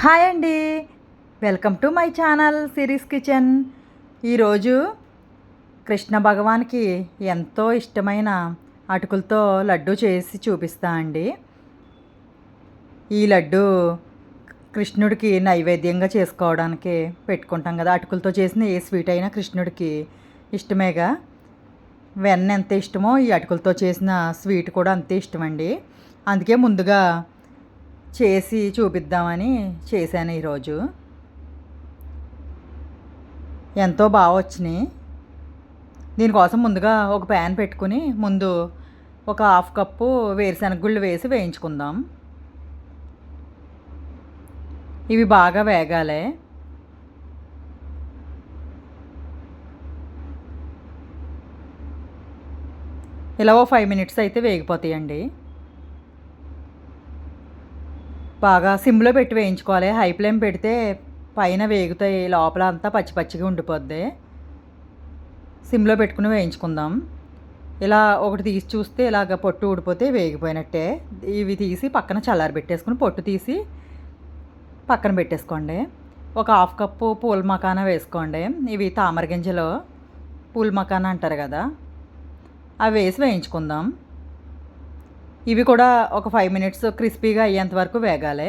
Hi అండి. Welcome to my channel series kitchen. ఈరోజు కృష్ణ భగవాన్కి ఎంతో ఇష్టమైన అటుకులతో లడ్డు చేసి చూపిస్తా అండి. ఈ లడ్డు కృష్ణుడికి నైవేద్యంగా చేసుకోవడానికి పెట్టుకుంటాం కదా. అటుకులతో చేసిన ఏ స్వీట్ అయినా కృష్ణుడికి ఇష్టమేగా. వెన్న ఎంత ఇష్టమో ఈ అటుకులతో చేసిన స్వీట్ కూడా అంతే ఇష్టమండి. అందుకే ముందుగా చేసి చూపిద్దామని చేశాను ఈరోజు. ఎంతో బాగా వచ్చినాయి. దీనికోసం ముందుగా ఒక ప్యాన్ పెట్టుకుని ముందు ఒక హాఫ్ కప్పు వేరుశనగ గుళ్ళు వేసి వేయించుకుందాం. ఇవి బాగా వేగాలి. ఇలా ఓ 5 మినిట్స్ అయితే వేగిపోతాయండి. బాగా సిమ్లో పెట్టి వేయించుకోవాలి. హై ఫ్లేమ్ పెడితే పైన వేగుతాయి, లోపల అంతా పచ్చి పచ్చిగా ఉండిపోద్ది. సిమ్లో పెట్టుకుని వేయించుకుందాం. ఇలా ఒకటి తీసి చూస్తే ఇలాగ పొట్టు ఊడిపోతే వేగిపోయినట్టే. ఇవి తీసి పక్కన చల్లారి పెట్టేసుకుని పొట్టు తీసి పక్కన పెట్టేసుకోండి. ఒక హాఫ్ కప్పు పూల మకానా వేసుకోండి. ఇవి తామర గింజలు పూల మకానా అంటారు కదా, అవి వేసి వేయించుకుందాం. ఇవి కూడా ఒక 5 మినిట్స్ క్రిస్పీగా అయ్యేంత వరకు వేగాలి.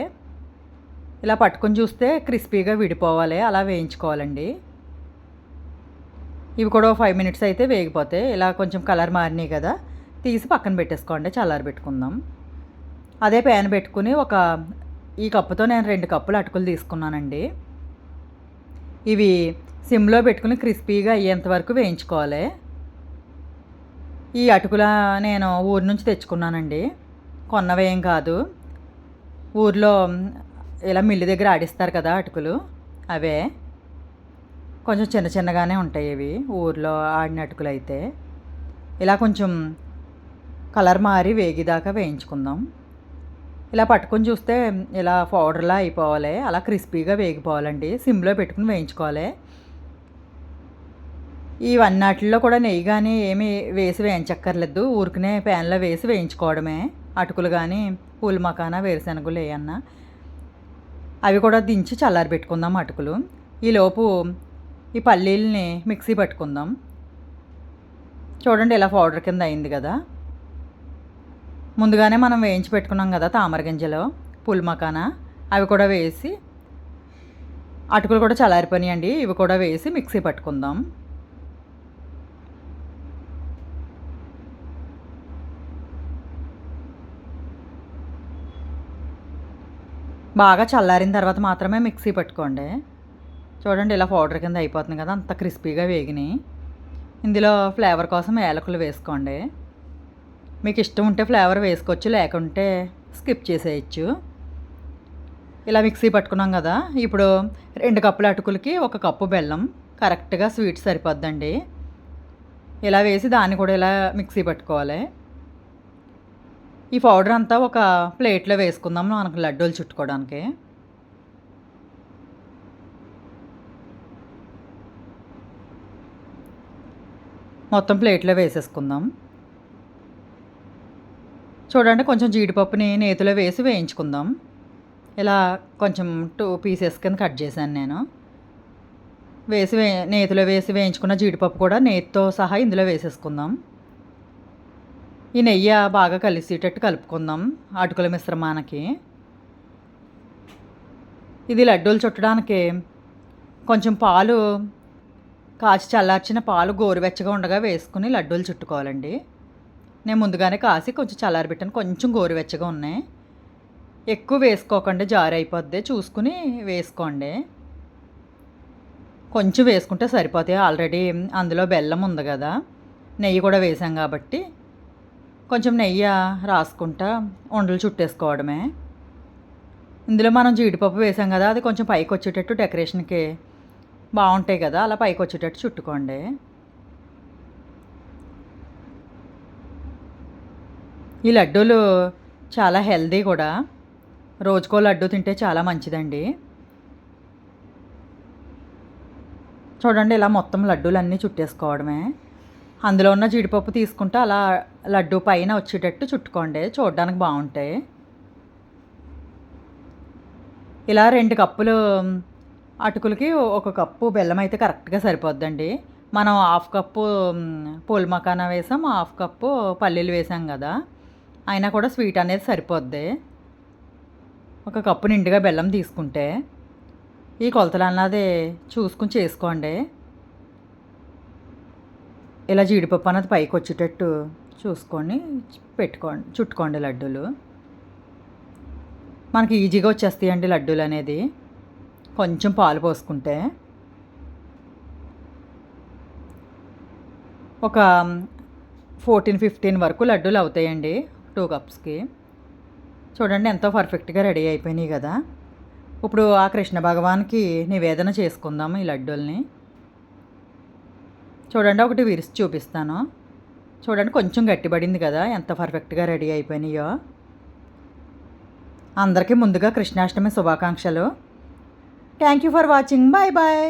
ఇలా పట్టుకొని చూస్తే క్రిస్పీగా విడిపోవాలి, అలా వేయించుకోవాలండి. ఇవి కూడా 5 మినిట్స్ అయితే వేగిపోతాయి. ఇలా కొంచెం కలర్ మారినాయి కదా, తీసి పక్కన పెట్టేసుకోండి, చల్లారి పెట్టుకుందాం. అదే ప్యాన్ పెట్టుకుని ఈ కప్పుతో నేను 2 కప్పులు అటుకులు తీసుకున్నానండి. ఇవి సిమ్లో పెట్టుకుని క్రిస్పీగా అయ్యేంత వరకు వేయించుకోవాలి. ఈ అటుకుల నేను ఊరు నుంచి తెచ్చుకున్నానండి, కొన్నవేం కాదు. ఊర్లో ఇలా మిల్లు దగ్గర ఆడిస్తారు కదా అటుకులు, అవే. కొంచెం చిన్న చిన్నగానే ఉంటాయి ఇవి, ఊర్లో ఆడిన అటుకులు అయితే. ఇలా కొంచెం కలర్ మారి వేగిదాకా వేయించుకుందాం. ఇలా పట్టుకొని చూస్తే ఇలా పౌడర్లా అయిపోవాలి, అలా క్రిస్పీగా వేగిపోవాలండి. సిమ్లో పెట్టుకుని వేయించుకోవాలి. ఇవన్నిటిలో కూడా నెయ్యి కానీ ఏమి వేసి వేయించక్కర్లేదు, ఊరికనే ప్యాన్లో వేసి వేయించుకోవడమే. అటుకులు కానీ పూల మకానా వేరుశనగలు ఏమన్నా అవి కూడా దించి చల్లారి పెట్టుకుందాం అటుకులు. ఈలోపు ఈ పల్లీలని మిక్సీ పట్టుకుందాం. చూడండి ఇలా పౌడర్ కింద అయింది కదా. ముందుగానే మనం వేయించి పెట్టుకున్నాం కదా తామర గింజలు పూల మకానా, అవి కూడా వేసి, అటుకులు కూడా చల్లారిపోయినాయండి, ఇవి కూడా వేసి మిక్సీ పట్టుకుందాం. బాగా చల్లారిన తర్వాత మాత్రమే మిక్సీ పట్టుకోండి. చూడండి ఇలా పౌడర్ కింద అయిపోతుంది కదా, అంత క్రిస్పీగా వేగినాయి. ఇందులో ఫ్లేవర్ కోసం యాలకులు వేసుకోండి. మీకు ఇష్టం ఉంటే ఫ్లేవర్ వేసుకోవచ్చు, లేకుంటే స్కిప్ చేసేయచ్చు. ఇలా మిక్సీ పట్టుకున్నాం కదా, ఇప్పుడు 2 కప్పుల అటుకులకి 1 కప్పు బెల్లం కరెక్ట్గా స్వీట్ సరిపోద్దండి. ఇలా వేసి దాన్ని కూడా ఇలా మిక్సీ పట్టుకోవాలి. ఈ పౌడర్ అంతా ఒక ప్లేట్లో వేసుకుందాం మనకు లడ్డూలు చుట్టుకోవడానికి. మొత్తం ప్లేట్లో వేసేసుకుందాం. చూడండి కొంచెం జీడిపప్పుని నేతిలో వేసి వేయించుకుందాం. ఇలా కొంచెం 2 పీసెస్ కింద కట్ చేశాను నేను. నేతిలో వేసి వేయించుకున్న జీడిపప్పు కూడా నేతితో సహా ఇందులో వేసేసుకుందాం. ఈ నెయ్యి బాగా కలిసేటట్టు కలుపుకుందాం అటుకుల మిశ్రమానికి. ఇది లడ్డూలు చుట్టడానికి కొంచెం పాలు కాచి చల్లార్చిన పాలు గోరువెచ్చగా ఉండగా వేసుకుని లడ్డూలు చుట్టుకోవాలండి. నేను ముందుగానే కాసి కొంచెం చల్లారబెట్టాను, కొంచెం గోరువెచ్చగా ఉన్నాయి. ఎక్కువ వేసుకోకండి, జారు అయిపోద్ది, చూసుకుని వేసుకోండి. కొంచెం వేసుకుంటే సరిపోతాయి, ఆల్రెడీ అందులో బెల్లం ఉంది కదా, నెయ్యి కూడా వేసాం కాబట్టి కొంచెం నెయ్యి రాసుకుంటా ఉండలు చుట్టేసుకోవడమే. ఇందులో మనం జీడిపప్పు వేసాం కదా, అది కొంచెం పైకి వచ్చేటట్టు డెకరేషన్కి బాగుంటాయి కదా, అలా పైకి వచ్చేటట్టు చుట్టుకోండి. ఈ లడ్డూలు చాలా హెల్దీ కూడా, రోజుకో లడ్డు తింటే చాలా మంచిదండి. చూడండి ఇలా మొత్తం లడ్డూలన్నీ చుట్టేసుకోవడమే. అందులో ఉన్న జీడిపప్పు తీసుకుంటే అలా లడ్డు పైన వచ్చేటట్టు చుట్టుకోండి, చూడడానికి బాగుంటాయి. ఇలా 2 కప్పులు అటుకులకి ఒక కప్పు బెల్లం అయితే కరెక్ట్‌గా సరిపోద్దండి. మనం హాఫ్ కప్పు పూల్ మకానా వేసాం, హాఫ్ కప్పు పల్లీలు వేసాం గదా! అయినా కూడా స్వీట్ అనేది సరిపోద్ది. ఒక కప్పు నిండుగా బెల్లం తీసుకుంటే, ఈ కొలతలన్నది చూసుకొని చేసుకోండి. ఇలా జీడిపప్పు అన్నది పైకొచ్చేటట్టు చూసుకొని చుట్టుకోండి లడ్డూలు. మనకి ఈజీగా వచ్చేస్తాయండి లడ్డూలనేది. కొంచెం పాలు పోసుకుంటే. ఒక 14, 15 వరకు లడ్డూలు అవుతాయండి 2 కప్స్‌కి. చూడండి ఎంతో పర్ఫెక్ట్‌గా రెడీ అయిపోయినాయి గదా! ఇప్పుడు ఆ కృష్ణ భగవాన్‌కి నివేదన చేసుకుందాం ఈ లడ్డూల్ని. చూడండి ఒకటి విరిచి చూపిస్తాను. చూడండి కొంచెం గట్టిపడింది కదా! ఎంత పర్ఫెక్ట్‌గా రెడీ అయిపోయినాయో. అందరికీ ముందుగా కృష్ణాష్టమి శుభాకాంక్షలు. Thank you for watching. Bye bye.